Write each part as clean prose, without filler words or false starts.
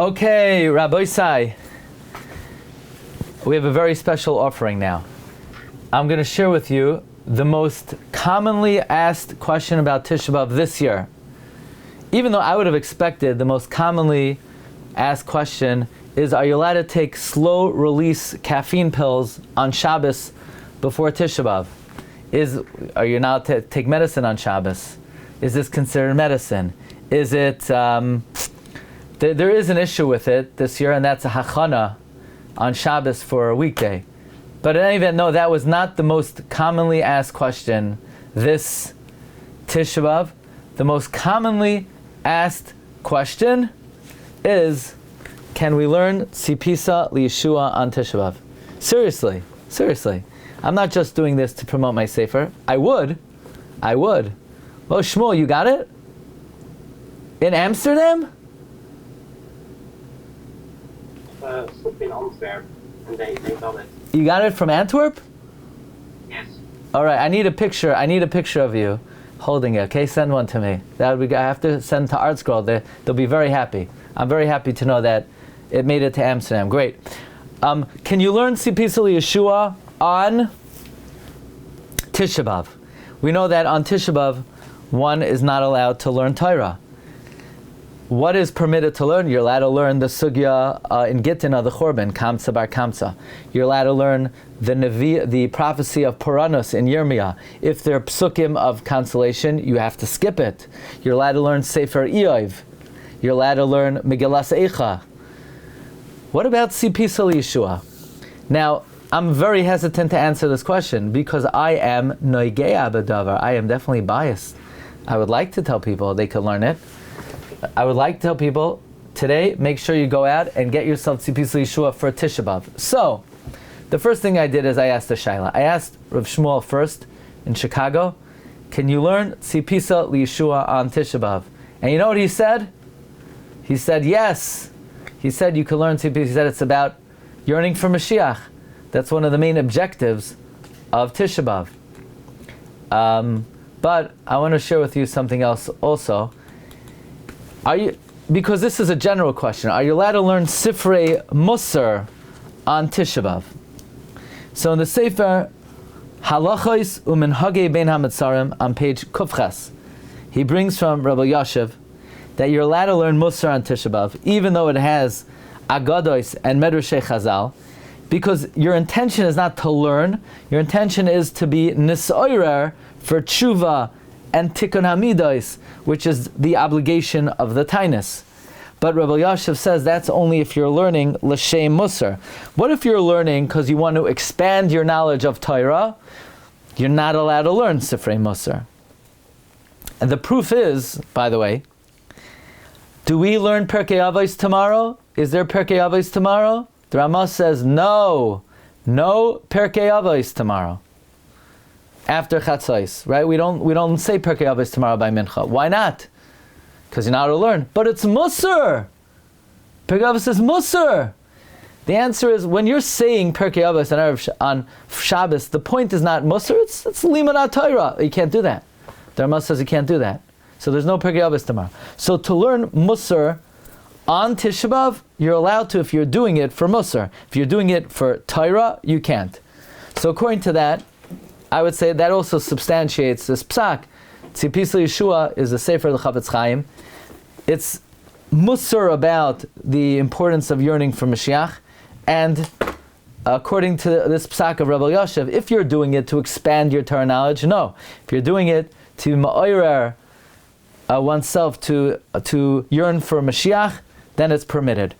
Okay, Rabbi Sai, we have a very special offering now. I'm going to share with you the most commonly asked question about Tisha B'Av this year. Even though I would have expected the most commonly asked question is, are you allowed to take slow release caffeine pills on Shabbos before Tisha B'Av? Are you allowed to take medicine on Shabbos? Is this considered medicine? Is it... There is an issue with it this year, and that's a hachana on Shabbos for a weekday. But in any event, no, that was not the most commonly asked question this Tisha B'Av. The most commonly asked question is, can we learn Tzipisa Yeshua on Tisha B'Av? Seriously. I'm not just doing this to promote my Sefer. I would. Well, Shmuel, you got it? In Amsterdam? In Antwerp, and they got it. You got it from Antwerp? Yes. All right, I need a picture of you holding it. Okay, send one to me. That would be. I have to send to Art Scroll. They'll be very happy. I'm very happy to know that it made it to Amsterdam. Great. Can you learn Tzipisa Yeshua on Tisha B'Av? We know that on Tisha B'Av, one is not allowed to learn Torah. What is permitted to learn? You're allowed to learn the sugya in Gittin, the Chorban, Kamsa bar Kamsa. You're allowed to learn the prophecy of Puranus in Yirmiyah. If they're psukim of consolation, you have to skip it. You're allowed to learn Sefer Eov. You're allowed to learn Megillas Eicha. What about Tzipisa Yeshua? Now, I'm very hesitant to answer this question because I am noigei b'davar. I am definitely biased. I would like to tell people they could learn it. I would like to tell people, today, make sure you go out and get yourself Tzipisa Yeshua for Tisha B'Av. So, the first thing I did is I asked the Shaila. I asked Rav Shmuel first in Chicago, can you learn Tzipisa Yeshua on Tisha B'Av? And you know what he said? He said, yes. He said you can learn Tzipisa. He said it's about yearning for Mashiach. That's one of the main objectives of Tisha B'Av. But I want to share with you something else also. Because this is a general question, are you allowed to learn Sifrei Musar on Tisha B'Av? So in the Sefer Halachos U'Minhagei Bein HaMetzarim on page Kufches, he brings from Rabbi Yashiv that you're allowed to learn Musar on Tisha B'Av, even though it has Agados and Medrashei Chazal, because your intention is not to learn, your intention is to be Nisoirer for Tshuva and Tikkun Hamidos, which is the obligation of the Tainus. But Rabbi Yashiv says that's only if you're learning L'Shem Musar. What if you're learning because you want to expand your knowledge of Torah? You're not allowed to learn Sifrei Musar. And the proof is, by the way, do we learn Perkei Avos tomorrow? Is there Perkei Avos tomorrow? The Ramah says no Perkei Avos tomorrow. After Chatzos, right? We don't say Perkei Avos tomorrow by Mincha. Why not? Because you're not allowed to learn. But it's Musar. Perkei Avos is Musar. The answer is, when you're saying Perkei Avos on Shabbos, the point is not Musar, it's Limud Torah. You can't do that. The Ramah says you can't do that. So there's no Perkei Avos tomorrow. So to learn Musar on Tisha B'Av, you're allowed to if you're doing it for Musar. If you're doing it for Torah, you can't. So according to that, I would say that also substantiates this psak. Tzipisa Yeshua is a Sefer L'Chavetz Chaim. It's Musar about the importance of yearning for Mashiach, and according to this psak of Rabbi Yashiv, if you're doing it to expand your Torah knowledge, no. If you're doing it to ma'orer oneself to yearn for Mashiach, then it's permitted.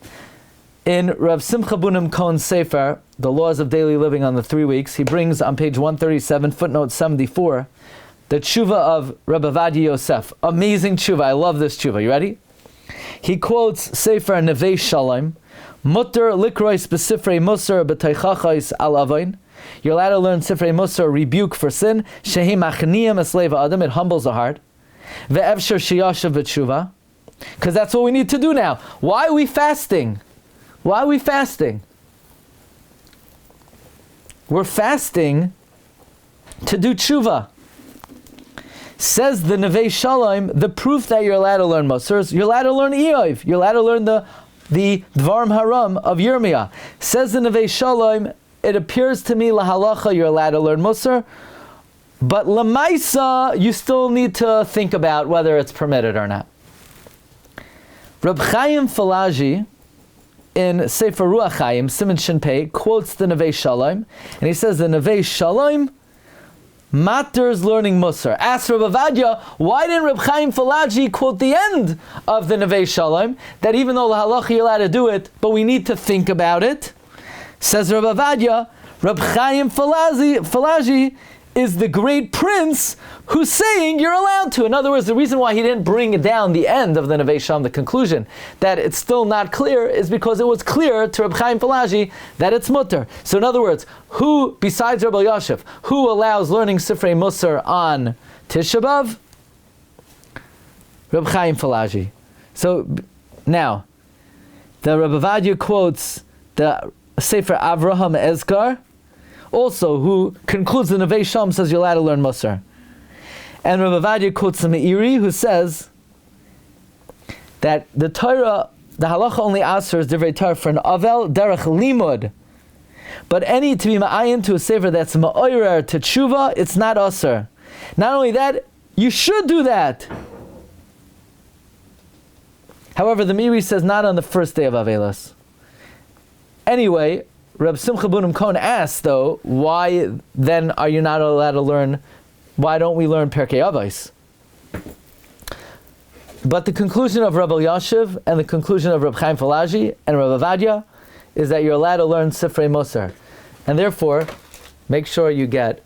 In Rav Simcha Bunim Cohen's Sefer, The Laws of Daily Living on the 3 Weeks, he brings on page 137, footnote 74, the tshuva of Rabbi Ovadia Yosef. Amazing tshuva. I love this tshuva. You ready? He quotes Sefer Nevei Shalom, Mutter likrois besifrei Musar b'teichachos al avoin. You're allowed to learn Sifrei Musar, rebuke for sin. Shehi machniyim esleva adam. It humbles the heart. Ve'evshar sheyashav b'tshuva. Because that's what we need to do now. Why are we fasting? Why are we fasting? We're fasting to do tshuva. Says the Nevei Shalom, the proof that you're allowed to learn Musar is you're allowed to learn Eov. You're allowed to learn the the Dvarim Haram of Yirmiyah. Says the Nevei Shalom, it appears to me lahalacha you're allowed to learn Musar, but lamaisa you still need to think about whether it's permitted or not. Reb Chaim Falaji in Sefer Ruach Chaim, Siman Shin Pei, quotes the Nevei Shalom, and he says the Nevei Shalom matters learning Musar. Ask Rabbi Avadia, why didn't Reb Chaim Falaji quote the end of the Nevei Shalom, that even though lahalacha you're allowed to do it, but we need to think about it? Says Rabbi Avadia, Reb Chaim Falaji is the great prince who's saying you're allowed to. In other words, the reason why he didn't bring down the end of the Nevei Shalom, the conclusion, that it's still not clear, is because it was clear to Reb Chaim Falaji that it's mutter. So in other words, who, besides Rabbi Yashiv, who allows learning Sifrei Musar on Tisha B'Av? Reb Chaim Falaji. So now, the Rabbi Avadia quotes the Sefer Avraham Ezgar, also who concludes the Nevei Shalom, says you're allowed to learn Musar. And Rabbi Avadia quotes the Meiri, who says that the Torah, the halacha only answers divrei Torah for an avel derech limud, but any to be ma'ayin to a sefer that's ma'oirer to tshuva, it's not aser. Not only that, you should do that. However, the Meiri says not on the first day of Avelos. Anyway, Reb Simcha Bunim Cohen asks, though, why then are you not allowed to learn, why don't we learn Perkei Avos? But the conclusion of Rabbi Yashiv and the conclusion of Reb Chaim Falaji and Rabbi Avadia is that you're allowed to learn Sifrei Musar. And therefore, make sure you get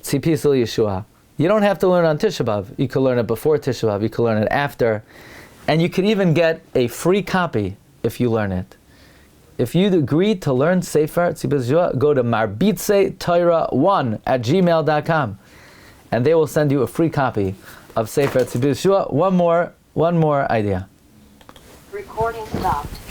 Tzipisa Yeshua. You don't have to learn on Tisha B'Av. You can learn it before Tisha B'Av. You can learn it after. And you can even get a free copy if you learn it. If you agree to learn Sefer Tzipisa Yeshua, go to marbitsetorah1@gmail.com, and they will send you a free copy of Sefer Tzipisa Yeshua. One more idea. Recording stopped.